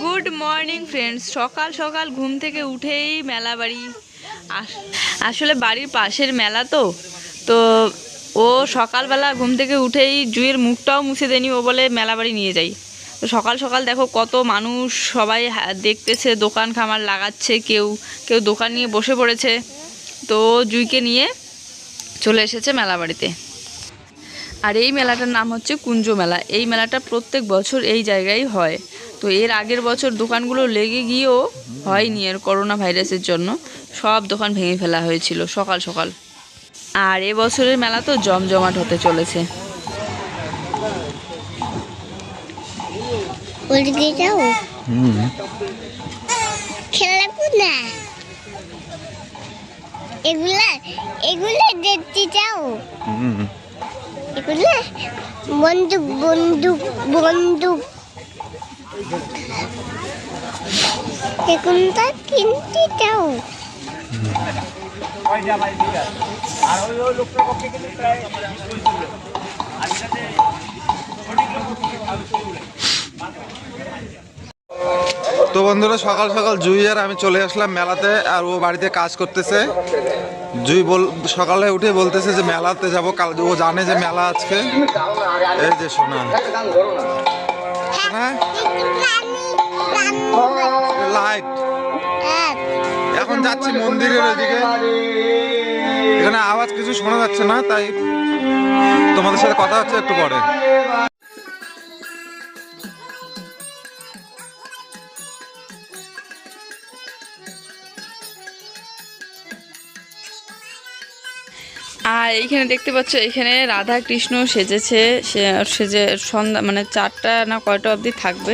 Good morning friends. সকাল সকাল ঘুম থেকে উঠেই মেলা বাড়ি, আসলে বাড়ির পাশের মেলা তো ও সকালবেলা ঘুম থেকে উঠেই জুয়ের মুখটাও মুছে দেয়নি, ও বলে মেলা বাড়ি নিয়ে যাই। তো সকাল সকাল দেখো কত মানুষ, সবাই দেখতেছে, দোকান খামার লাগাচ্ছে, কেউ কেউ দোকান নিয়ে বসে পড়েছে। তো জুইকে নিয়ে চলে এসেছে মেলা বাড়িতে। আর এই মেলাটার নাম হচ্ছে কুঞ্জ মেলা। এই মেলাটা প্রত্যেক বছর এই জায়গায় হয়। তো এর আগের বছর দোকানগুলো লেগে গিয়েও হয়নি, এর করোনা ভাইরাসের জন্য সব দোকান ভেঙে ফেলা হয়েছিল সকাল সকাল। আর এবছরের মেলা তো জমজমাট হতে চলেছে। বন্দুক বন্দুক বন্দুক এখনটা কিনতে যাও। তো বন্ধুরা, সকাল সকাল জুই আর আমি চলে আসলাম মেলাতে। আর ও বাড়িতে কাজ করতেছে। জুই সকালে উঠে বলতেছে যে মেলাতে যাব কাল। ও জানে যে মেলা আজকে। এই যে শোনা লাইট, এখন যাচ্ছি মন্দিরের ওইদিকে। এখানে আওয়াজ কিছু শোনা যাচ্ছে না, তাই তোমাদের সাথে কথা হচ্ছে একটু পরে। আর এইখানে দেখতে পাচ্ছ, এখানে রাধা কৃষ্ণ সেজেছে। সেজে সন্ধ্যা মানে 4টা না কয়টা অবধি থাকবে।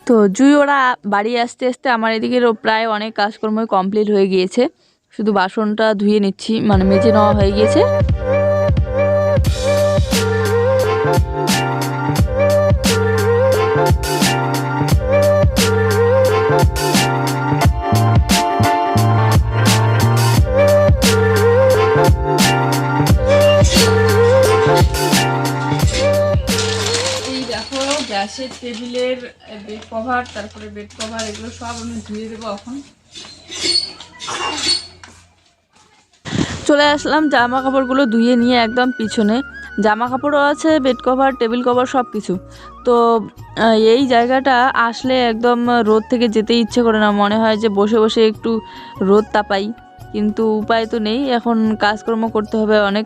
তো জুই ওরা বাড়ি আসতে আসতে আমার এদিকেরও প্রায় অনেক কাজকর্মই কমপ্লিট হয়ে গিয়েছে। শুধু বাসনটা ধুয়ে নিচ্ছি, মানে মেজে নেওয়া হয়ে গিয়েছে। গ্যাসের টেবিলের বেড কভার, তারপরে বেড কভার, এগুলো সব আমি ধুয়ে দেবো। এখন চলে আসলাম জামা কাপড়গুলো ধুয়ে নিয়ে একদম পিছনে। জামা কাপড়ও আছে, বেড কভার, টেবিল কভার, সব কিছু। তো এই জায়গাটা আসলে একদম রোদ থেকে যেতেই ইচ্ছে করে না, মনে হয় যে বসে বসে একটু রোদ তাপাই, কিন্তু উপায় তো নেই, এখন কাজকর্ম করতে হবে অনেক।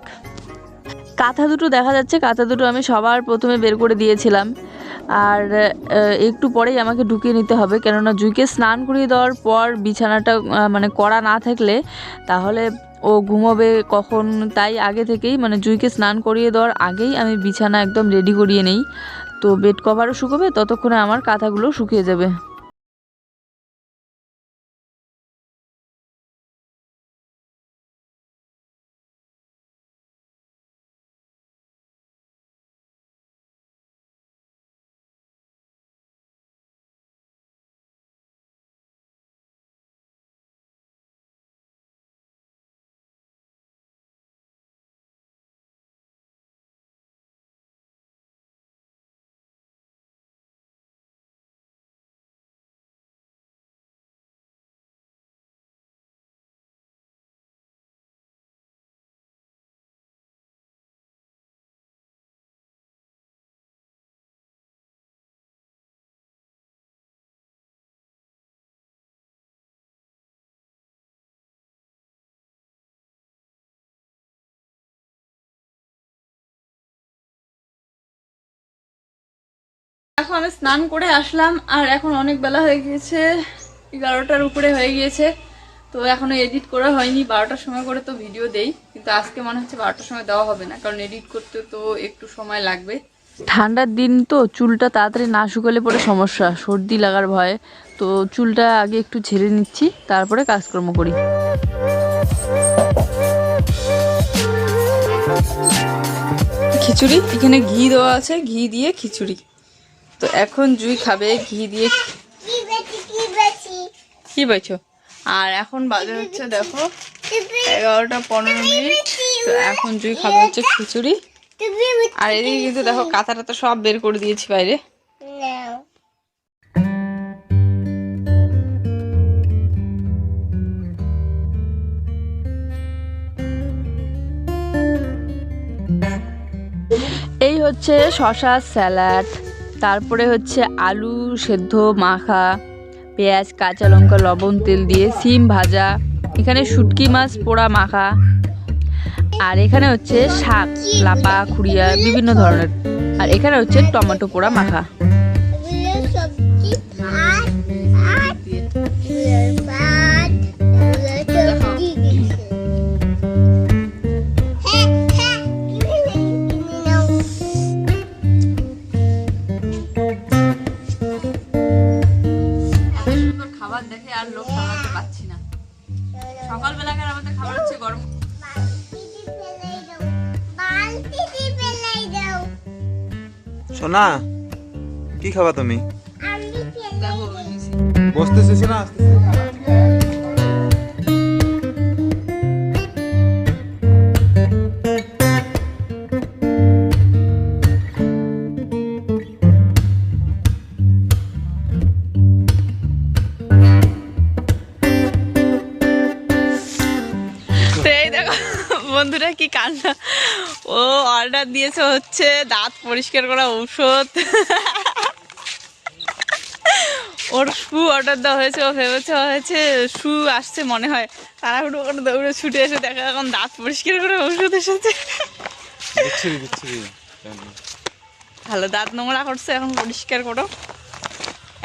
কাঁথা দুটো দেখা যাচ্ছে, কাঁথা দুটো আমি সবার প্রথমে বের করে দিয়েছিলাম। আর একটু পরেই আমাকে ঢুকিয়ে নিতে হবে, কেননা জুইকে স্নান করিয়ে দেওয়ার পর বিছানাটা মানে করা না থাকলে তাহলে ও ঘুমোবে কখন। তাই আগে থেকেই মানে জুইকে স্নান করিয়ে দেওয়ার আগেই আমি বিছানা একদম রেডি করিয়ে নেই। তো বেড কভারও শুকোবে, ততক্ষণে আমার কাঁথাগুলো শুকিয়ে যাবে। এখন আমি স্নান করে আসলাম, আর এখন অনেক বেলা হয়ে গিয়েছে, 11টার উপরে হয়ে গিয়েছে। তো এখনো এডিট করা হয়নি। 12টার সময় করে তো ভিডিও দেই, কিন্তু আজকে মনে হচ্ছে 12টার সময় দেওয়া হবে না, কারণ এডিট করতে তো একটু সময় লাগবে। ঠান্ডার দিন তো চুলটা তাড়াতাড়ি না শুকালে পরে সমস্যা, সর্দি লাগার ভয়। তো চুলটা আগে একটু ঝেড়ে নিচ্ছি, তারপরে কাজকর্ম করি। খিচুড়ি, এখানে ঘি দেওয়া আছে, ঘি দিয়ে খিচুড়ি। তো এখন জুই খাবে ঘি দিয়ে। কি বলছো? আর এখন বাজে হচ্ছে দেখো 11টা 15 মিনিট। তো এখন জুই খাবে হচ্ছে খিচুড়ি। তুমি আর এদিকে কিন্তু দেখো কাঁথাটা তো সব বের করে দিয়েছি বাইরে। নাও। এই হচ্ছে শশা স্যালাড, তারপরে হচ্ছে আলু সেদ্ধ মাখা, পেঁয়াজ কাঁচা লঙ্কা লবণ তেল দিয়ে সিম ভাজা, এখানে শুটকি মাছ পোড়া মাখা, আর এখানে হচ্ছে শাক লাপা খুড়িয়া বিভিন্ন ধরনের, আর এখানে হচ্ছে টমেটো পোড়া মাখা। এগুলো সবজি ভাত আর এগুলো ভাত এগুলো সবজি দিচ্ছে। হ্যাঁ হ্যাঁ কিনে নাও। খাবার দেখে আর লোক সামলাতে পারছি না। সকালবেলাকার আমাদের খাবার হচ্ছে গরম। বালতিতে ফেলাই দাও। সোনা কি খাবা তুমি? আমি ফেলাই দেখো বসতেছিস না? তো এই দেখো বন্ধুরা কি কাণ্ড, ও অর্ডার দিয়েছে হচ্ছে দাঁত পরিষ্কার করা ঔষধ। ওর শু অর্ডার দেওয়া হয়েছে, ও ভেবেছে হয়েছে শু আসছে মনে হয়, তাড়াহুড়ো করে দৌড়ে ছুটে এসে দেখা এখন দাঁত পরিষ্কার করে ঔষধ এসেছে। ভালো দাঁত নোংরা করছে, এখন পরিষ্কার করো,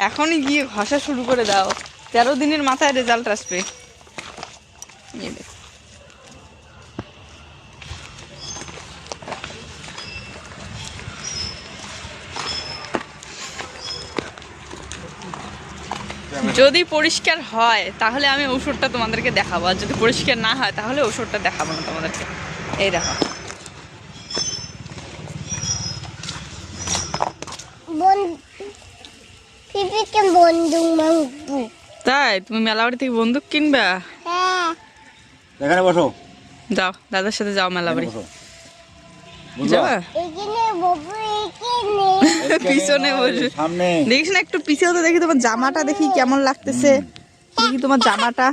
এখনই গিয়ে ঘষা শুরু করে দাও, 13 দিনের মাথায় রেজাল্ট আসবে। এই দেখো। যদি পরিষ্কার হয় তাহলে আমি ঔষধটা তোমাদেরকে দেখাবো, আর যদি পরিষ্কার না হয় তাহলে ঔষধটা দেখাবো না তোমাদেরকে। এই দেখো পিপিকে বন্দুক মাংবু। তাই তুমি মেলাবাড়ি থেকে বন্দুক কিনবা? হ্যাঁ এখানে বসো। যাও দাদার সাথে যাও মেলাবাড়ি বুঝলা? যাবা? এখানে ববু এখানে পিছনে বসে সামনে দেখিস না, একটু পিছিয়ে তো দেখি তোমার জামাটা দেখি কেমন লাগতেছে, দেখি তোমার জামাটা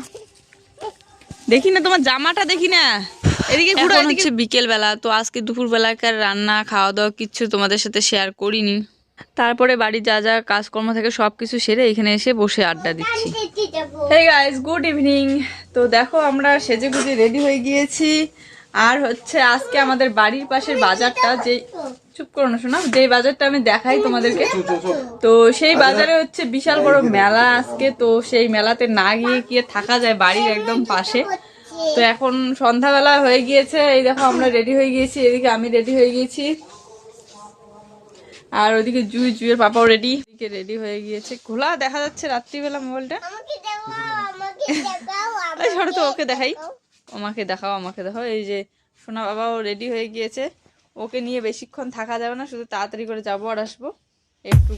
দেখি না, তোমার জামাটা দেখি না, এদিকে ঘুরে। এখন হচ্ছে বিকেল বেলা, তো আজকে দুপুর বেলাকার রান্না খাওয়া দাওয়া কিচ্ছু তোমাদের সাথে শেয়ার করিনি। তারপরে বাড়ির যা যা কাজকর্ম থাকে সব কিছু সেরে এখানে এসে বসে আড্ডা দিচ্ছি। দেখতে যাবো। Hey guys, good evening. তো দেখো আমরা সেজে গুজে রেডি হয়ে গিয়েছি, আর হচ্ছে আজকে আমাদের বাড়ির পাশের বাজারটা, যে চুপ করো না শোনা, যে বাজারটা আমি দেখাই তোমাদেরকে, তো সেই বাজারে হচ্ছে বিশাল বড় মেলা আজকে, তো সেই মেলাতে না গিয়ে গিয়ে থাকা যায়, বাড়ির একদম পাশে। তো এখন সন্ধ্যাবেলা হয়ে গিয়েছে, এই দেখো আমরা রেডি হয়ে গিয়েছি, এদিকে আমি রেডি হয়ে গিয়েছি, আর ওইদিকে জুয়ের পাপাও রেডি, এদিকে রেডি হয়ে গিয়েছে। খোলা দেখা যাচ্ছে রাত্রিবেলা মোবাইলটা। আমাকে দেখাও, আমাকে দেখাও, এই ছোট তো ওকে দেখাই, আমাকে দেখাও আমাকে দেখাও। এই যে সোনা বাবাও রেডি হয়ে গিয়েছে, ওকে নিয়ে বেশিক্ষণ থাকা যাবে না, শুধু তাড়াতাড়ি করে যাবো আর আসবো একটু।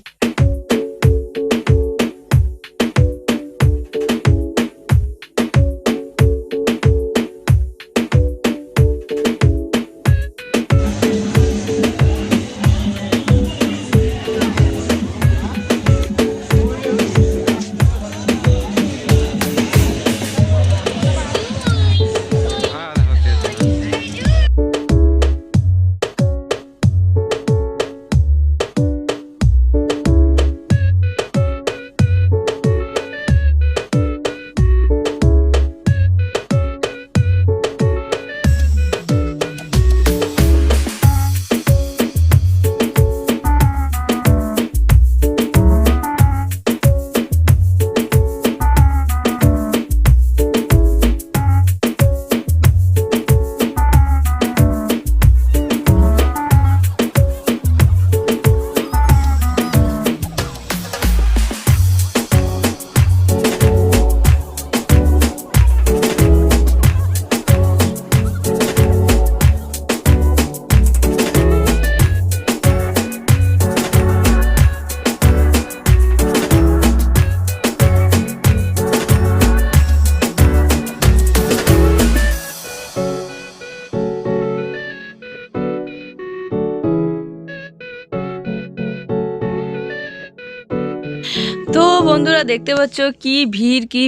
তো বন্ধুরা দেখতে পাচ্ছ কি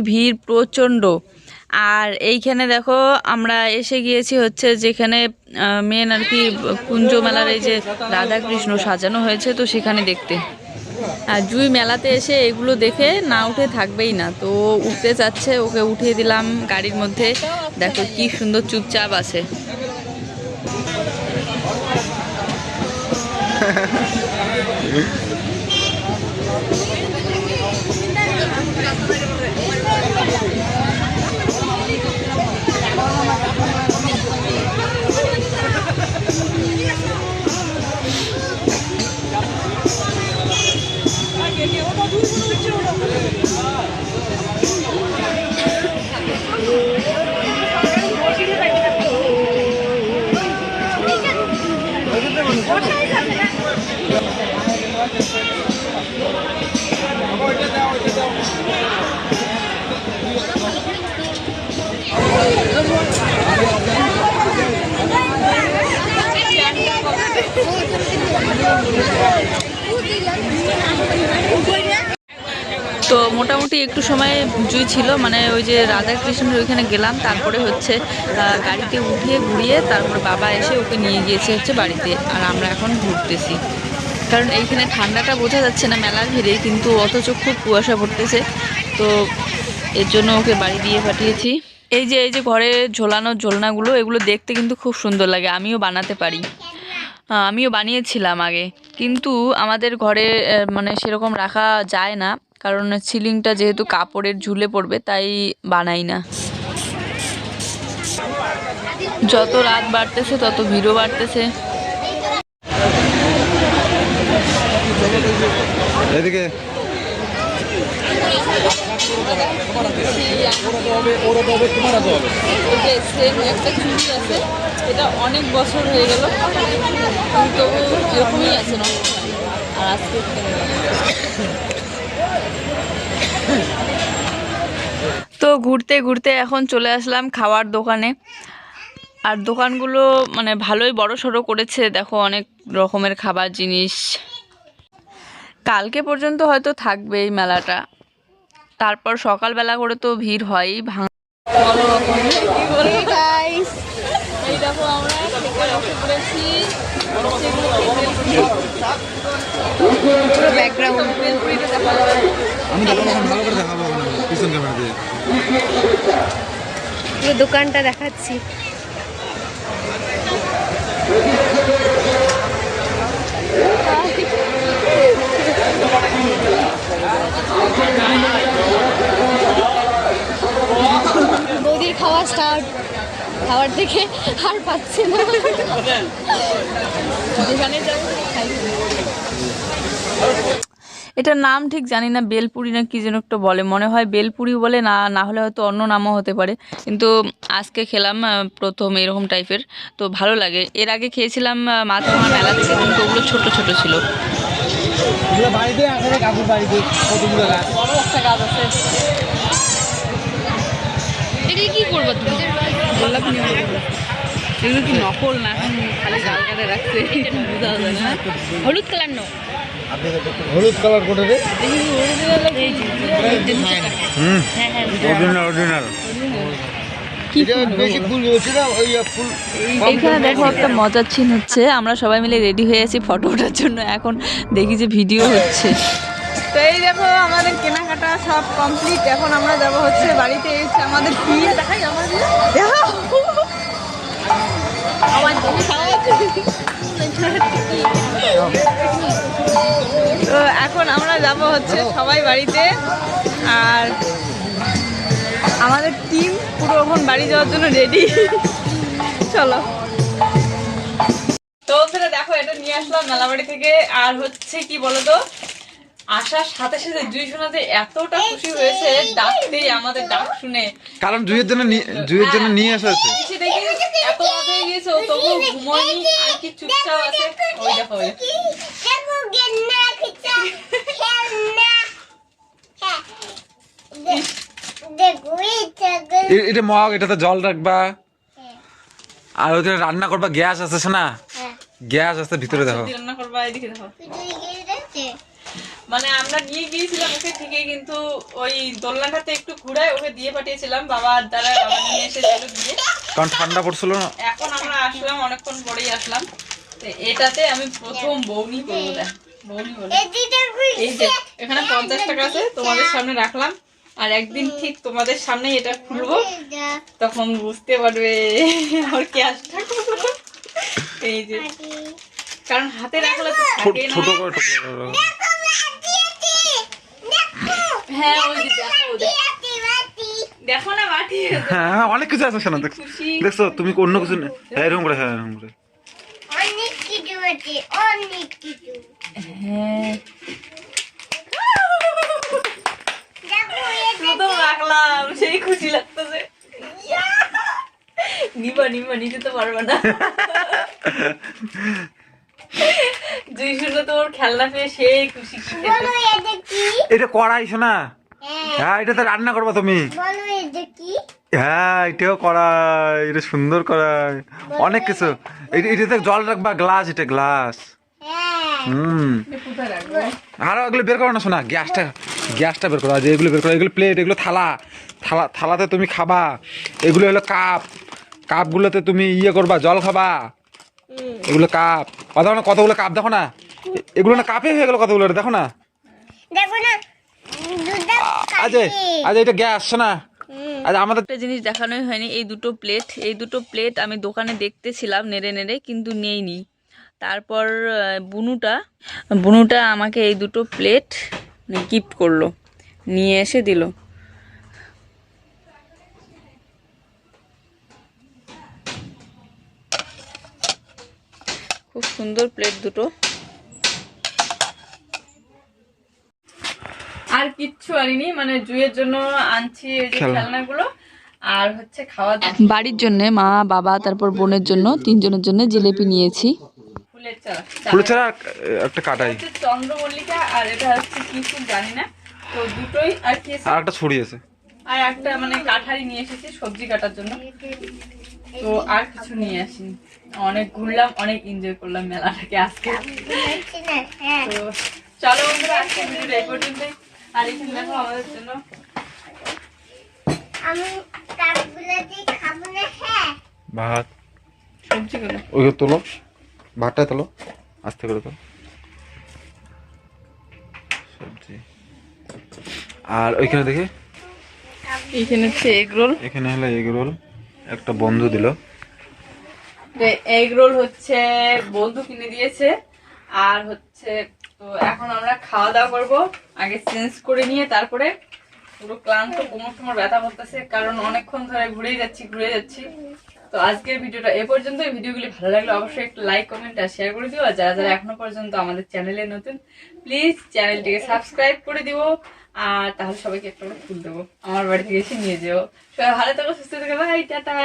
ভিড় প্রচণ্ড। আর এইখানে দেখো আমরা এসে গিয়েছি হচ্ছে যেখানে মেন আর কি কুঞ্জ মেলার এই যে রাধাকৃষ্ণ সাজানো হয়েছে, তো সেখানে দেখতে। আর জুই মেলাতে এসে এগুলো দেখে না উঠে থাকবেই না, তো উঠতে চাচ্ছে, ওকে উঠিয়ে দিলাম গাড়ির মধ্যে। দেখো কি সুন্দর চুপচাপ আছে। তো মোটামুটি একটু সময় জুই ছিল, মানে ওই যে রাধাকৃষ্ণের ওইখানে গেলাম, তারপরে হচ্ছে গাড়িতে উঠিয়ে ঘুরিয়ে তারপর বাবা এসে ওকে নিয়ে গিয়েছে হচ্ছে বাড়িতে। আর আমরা এখন ঘুরতেছি, কারণ এইখানে ঠান্ডাটা বোঝা যাচ্ছে না মেলার ভিড়ে, কিন্তু অথচ খুব কুয়াশা পড়তেছে, তো এর জন্য ওকে বাড়ি দিয়ে পাঠিয়েছি। এই যে ঘরে ঝোলানো ঝোলনাগুলো, এগুলো দেখতে কিন্তু খুব সুন্দর লাগে, আমিও বানাতে পারি। আমিও বানিয়েছিলাম আগে, কিন্তু আমাদের ঘরে মানে সেরকম রাখা যায় না, কারণ সিলিংটা যেহেতু কাপড়ের ঝুলে পড়বে, তাই বানাই না। যত রাত বাড়তেছে তত ভিড়ও বাড়তেছে। এদিকে একটা চুড়ি আছে, এটা অনেক বছর হয়ে গেল, তবু এরকমই আছে না। আর আজকে তো ঘুরতে ঘুরতে এখন চলে আসলাম খাওয়ার দোকানে। আর দোকানগুলো মানে ভালোই বড় সড়ো করেছে, দেখো অনেক রকমের খাবার জিনিস। কালকে পর্যন্ত হয়তো থাকবে এই মেলাটা, তারপর সকালবেলা করে তো ভিড় হয়ই। এই দেখো আমরা পুরো ব্যাকগ্রাউন্ড বেলপুরিটা দেখা যাবে। আমি দেখাবো, ভালো করে দেখাবো পিছন ক্যামেরা দিয়ে। পুরো দোকানটা দেখাচ্ছি। বৌদির খাওয়া স্টার্ট, খাবার দেখে আর পাচ্ছি না, যেখানে যাবো খাই। এটার নাম ঠিক জানি না, বেলপুরি না কি যেন একটা বলে, মনে হয় বেলপুরি বলে, না হলে হয়তো অন্য নামও হতে পারে। কিন্তু আজকে খেলাম প্রথম এরকম টাইপের, তো ভালো লাগে। এর আগে খেয়েছিলাম মাথাভাঙা মেলা থেকে, কিন্তু ওগুলো ছোট ছোট ছিল। বড় একটা গাছ আছে। এগুলো কি করবো তুমি? বললাম এগুলো কি নকল না খালি জাল কাটে রাখছে, বোঝা যায় না। হলুদ কালার নো, হলুদ কালার করে রে। এইখানে দেখো একটা মজার চিন হচ্ছে, আমরা সবাই মিলে রেডি হয়ে আছি ফটো ওঠার জন্য, এখন দেখি যে ভিডিও হচ্ছে। তো এই দেখো আমাদের কেনাকাটা সব কমপ্লিট, এখন আমরা যাবো হচ্ছে বাড়িতে। এসে আমাদের ভিড় দেখাই, আমাদের তো এখন আমরা যাব হচ্ছে সবাই বাড়িতে। আর আমাদের টিম পুরো এখন বাড়ি যাওয়ার জন্য রেডি। চলো। তো সেটা দেখো, এটা নিয়ে আসলাম মেলাবাড়ি থেকে। আর হচ্ছে কি বলতো, আসার সাথে সাথে জুই শোনাতে এতটা খুশি হয়েছে, ডাকতেই আমাদের ডাক শুনে, কারণ জুইয়ের জন্য নিয়ে আসা হয়েছে। এসে দেখি এত রাত হয়ে গেছে, ও তবু ঘুমোয়নি, আর কি চুপচাপ আছে। ওই দেখো এটা মগ, এটাতে জল রাখবা, আর ওইখানে রান্না করবা। গ্যাস আছে না, গ্যাস আছে ভিতরে। দেখো রান্না করবা, এদিকে দেখো। মানে আমরা নিয়ে গিয়েছিলাম ওকে ঠিকই, কিন্তু ওই দোলনাটাতে একটু ঘুরায় ওকে দিয়ে পাঠিয়েছিলাম বাবার দ্বারা, বাবা নিয়ে এসেছিল দিয়ে। কারণ ঠান্ডা পড়ছিল না। এখন আমরা আসলাম, অনেকক্ষণ পরেই আসলাম। তো এটাতে আমি প্রথম বৌনি করবো, দেখ বৌনি বলে। এই যে এখানে 50 টাকা আছে, তোমাদের সামনে রাখলাম। আর একদিন ঠিক তোমাদের সামনে এটা খুলবো, তখন বুঝতে পারবে আমার ক্যাশটা কত। এই যে কারণ হাতে রাখলে তো থাকে না। ছোট করে টুকরো করে রাখো। হ্যাঁ ওই যে দেখো না বাটি। হ্যাঁ অনেক কিছু আছে শোনা, দেখছো খুশি। দেখছো তুমি অন্য কিছু না। হ্যাঁ এরকম করে, হ্যাঁ এরকম করে। অনেক কিছু আছে, অনেক কিছু। হ্যাঁ দেখো প্রথম রাখলাম, সেই খুশি লাগতেছে। নিবা নিতে তো পারবে না। দুই শুনে তোর খেলনা পেয়ে সেই খুশি। বলো এটা কি? এটা কড়াই শোনা। হ্যাঁ, হ্যাঁ এটাতে রান্না করবা তুমি। বলো এটা কি? হ্যাঁ এটাও কড়াই, এটা সুন্দর কড়াই, অনেক কিছু। এটাতে জল রাখবা, গ্লাস, এটা গ্লাস। হ্যাঁ, কোথায় রাখবো? আরো এগুলো বের করো না শোনা, গ্যাসটা বের করো, আর এগুলো বের করো, এগুলো প্লেট, এগুলো থালাতে তুমি খাবা। এগুলো হলো কাপগুলোতে তুমি ইয়ে করবা, জল খাবা। এগুলো কাপ, দেখো না কতগুলো কাপ, দেখো না এগুলো না কাপে হয়ে গেল কতগুলো, দেখো না। দেখো না দুধটা আজ এটা গ্যাস শোনা। আজ আমাদের একটা জিনিস দেখানোই হয়নি, এই দুটো প্লেট আমি দোকানে দেখতেছিলাম নেড়ে কিন্তু নেইনি। তারপর বুনুটা আমাকে এই দুটো প্লেট গিফট করলো, নিয়ে এসে দিল। খুব সুন্দর প্লেট দুটো। আর কিচ্ছু আনিনি, মানে জুয়ের জন্য আনছি এই যে খেলনাগুলো, আর হচ্ছে খাওয়া দাওয়া। বাড়ির জন্য মা বাবা তারপর বোনের জন্য, তিনজনের জন্য জিলেপি নিয়েছি। ফুলের চারা একটা কাটাই, চন্দ্রমল্লিকা, আর এটা হচ্ছে কি ফুল জানি না। তো দুটোই আর কি, আর একটা ছড়ি আছে, আর একটা মানে কাঠারি নিয়ে এসেছি সবজি কাটার জন্য। তো আর কিছু নিয়ে আসিনি। অনেক ঘুরলাম, অনেক এনজয় করলাম মেলাটাকে আজকে। হচ্ছে না। হ্যাঁ, তো চলো বন্ধুরা, আজকে ভিডিওটা এই পর্যন্তই। আর এখানে দেখো আমাদের জন্য আমি কাপগুলো দিয়ে খাবো না। হ্যাঁ, ভাত, সবজিগুলো। ওই তোলো, ভাতটা তোলো, আস্তে করে তোলো, সবজি। আর ওইখানে দেখি, এখানে হচ্ছে এগ রোল। এখানে হলো এগ রোল, একটা বন্ধু দিল। এগ রোল হচ্ছে বন্ধু কিনে দিয়েছে। আর হচ্ছে তো এখন আমরা খাওয়া দাওয়া করবো, আগে চেঞ্জ করে নিয়ে তারপরে। পুরো ক্লান্ত, কোমর টোমর ব্যথা করতেছে, কারণ অনেকক্ষণ ধরে ঘুরে যাচ্ছি। তো আজকের ভিডিওটা এ পর্যন্ত। ভিডিওগুলি ভালো লাগলে অবশ্যই একটা লাইক, কমেন্ট আর শেয়ার করে দিও। আর যারা এখনো পর্যন্ত আমাদের চ্যানেলে নতুন, প্লিজ চ্যানেলটিকে সাবস্ক্রাইব করে দিও। আর তাহলে সবাইকে একটা করে ফুল দেবো, আমার বাড়ি থেকে এসে নিয়ে যেও। সবাই ভালো থাকো, সুস্থ থাকো, বাই, টাটা।